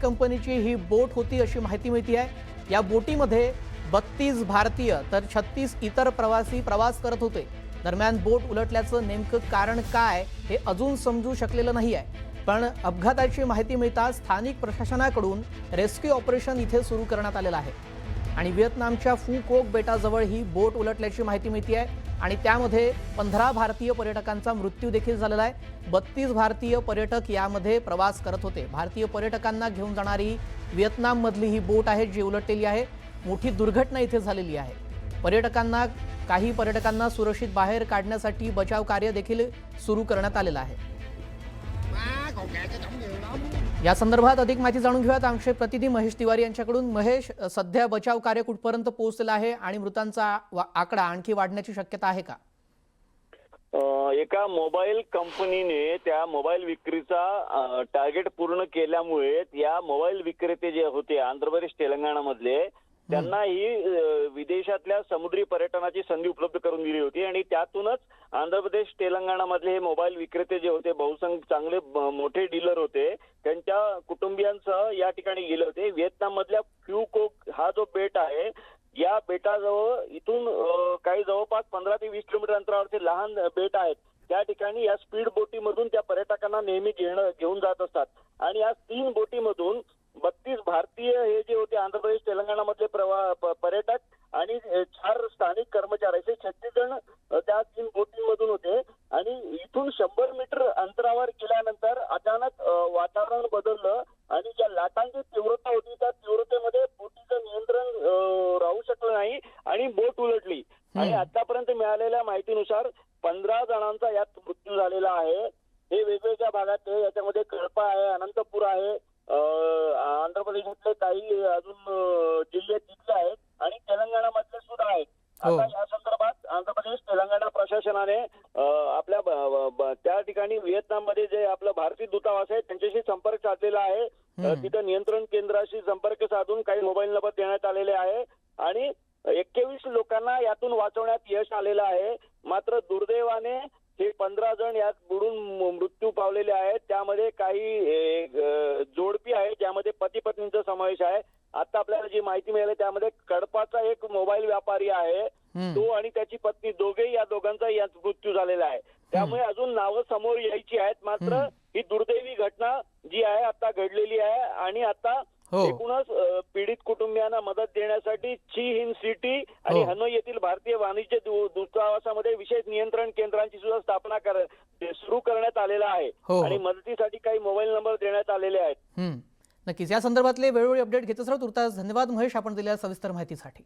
कंपनीची ही बोट होती अशी माहिती मिळते आहे। या बोटीमध्ये 32 भारतीय तर 36 इतर प्रवासी प्रवास करत होते। दरम्यान बोट उलटल्याचं नेमकं कारण काय हे अजून समजू शकलेलं नाही आहे। पण अपघाताची माहिती मिळताच स्थानिक प्रशासनाकडून रेस्क्यू ऑपरेशन इथे सुरू करण्यात आलेलं आहे आणि व्हिएतनामच्या फू कोक बेटाजवळ ही बोट उलटल्याची माहिती मिळते आहे आणि त्यामध्ये 15 भारतीय पर्यटकांचा मृत्यू देखील झालेला आहे। 32 भारतीय पर्यटक यामध्ये प्रवास करत होते। भारतीय पर्यटकांना घेऊन जाणारी व्हिएतनाममधली ही बोट आहे जी उलटलेली आहे। मोठी दुर्घटना इथे झालेली आहे। काही पर्यटकांना सुरक्षित बाहेर काढण्यासाठी बचाव कार्य देखील सुरू करण्यात आलेलं आहे। या संदर्भात अधिक माहिती जाणून घेऊयात आमचे प्रतिनिधी महेश तिवारी यांच्याकडून। महेश, सध्या बचाव कार्य कुठपर्यंत पोहोचलेला आहे आणि मृतांचा आकडा आणखी वाढण्याची शक्यता आहे का? एका मोबाईल कंपनीने त्या मोबाईल विक्रीचा टार्गेट पूर्ण केल्यामुळे या मोबाईल विक्रेते जे होते आंध्र प्रदेश तेलंगणा मधले त्यांना ही विदेशातल्या समुद्री पर्यटनाची संधी उपलब्ध करून दिली होती आणि त्यातूनच आंध्र प्रदेश तेलंगणा मधले हे मोबाईल विक्रेते जे होते बहुसंख्य चांगले मोठे डीलर होते त्यांच्या कुटुंबियांसह या ठिकाणी गेले होते। व्हिएतनाम मधल्या फ्यू कोक हा जो बेट आहे या बेटाजवळ इथून काही जवळपास 15 ते 20 किलोमीटर अंतरावरचे लहान बेट आहेत। त्या ठिकाणी या स्पीड बोटीमधून त्या पर्यटकांना नेहमी घेऊन जात असतात आणि या 3 बोटीमधून 32 भारतीय हे जे होते आंध्र प्रदेश तेलंगणा मधले पर्यटक आणि 4 स्थानिक कर्मचारी असे 36 जण त्या 3 बोटींमधून होते आणि इथून 100 मीटर अंतरावर गेल्यानंतर अचानक वातावरण बदललं आणि ज्या लाटांची तीव्रता होती त्या तीव्रतेमध्ये बोटीचं नियंत्रण राहू शकलं नाही आणि बोट उलटली आणि आतापर्यंत मिळालेल्या माहितीनुसार 15 जणांचा यात मृत्यू झालेला आहे। हे वेगवेगळ्या भागात आहे, याच्यामध्ये कळपा आहे, अनंतपूर आहे, आंध्र प्रदेशातले काही अजून जिल्हे तिथले आहेत आणि तेलंगणा मधले सुद्धा आहेत। आता या संदर्भात आंध्र प्रदेश तेलंगणा प्रशासनाने आपल्या त्या ठिकाणी व्हिएतनाम मध्ये जे आपलं भारतीय दूतावास आहे त्यांच्याशी संपर्क साधलेला आहे। तिथं नियंत्रण केंद्राशी संपर्क साधून काही मोबाईल नंबर देण्यात आलेले आहे आणि 21 लोकांना यातून वाचवण्यात यश आलेलं आहे। मात्र दुर्दैवाने हे 15 जण यात बुडून मृत्यू पावलेले आहेत। त्यामध्ये काही जोडपी आहे ज्यामध्ये पती पत्नींचा समावेश आहे। आता आपल्याला जी माहिती मिळाली त्यामध्ये कडपाचा एक मोबाईल व्यापारी आहे तो आणि त्याची पत्नी दोघेही या दोघांचा यात मृत्यू झालेला आहे। त्यामुळे अजून नावं समोर यायची आहेत। मात्र ही दुर्दैवी घटना जी आहे आता घडलेली आहे आणि आता एकूणच पीडित कुटुंबियांना मदत देण्यासाठी ची हिंद सिटी आणि हनोई येथील भारतीय वाणिज्य दूतावासामध्ये विशेष नियंत्रण केंद्रांची सुद्धा स्थापना सुरू करण्यात आलेला आहे आणि मदतीसाठी काही मोबाईल नंबर देण्यात आलेले आहेत। नक्कीच या संदर्भातले वेळोवेळी अपडेट घेतच राहू। तुर्तास धन्यवाद महेश, आपण दिलेल्या सविस्तर माहितीसाठी।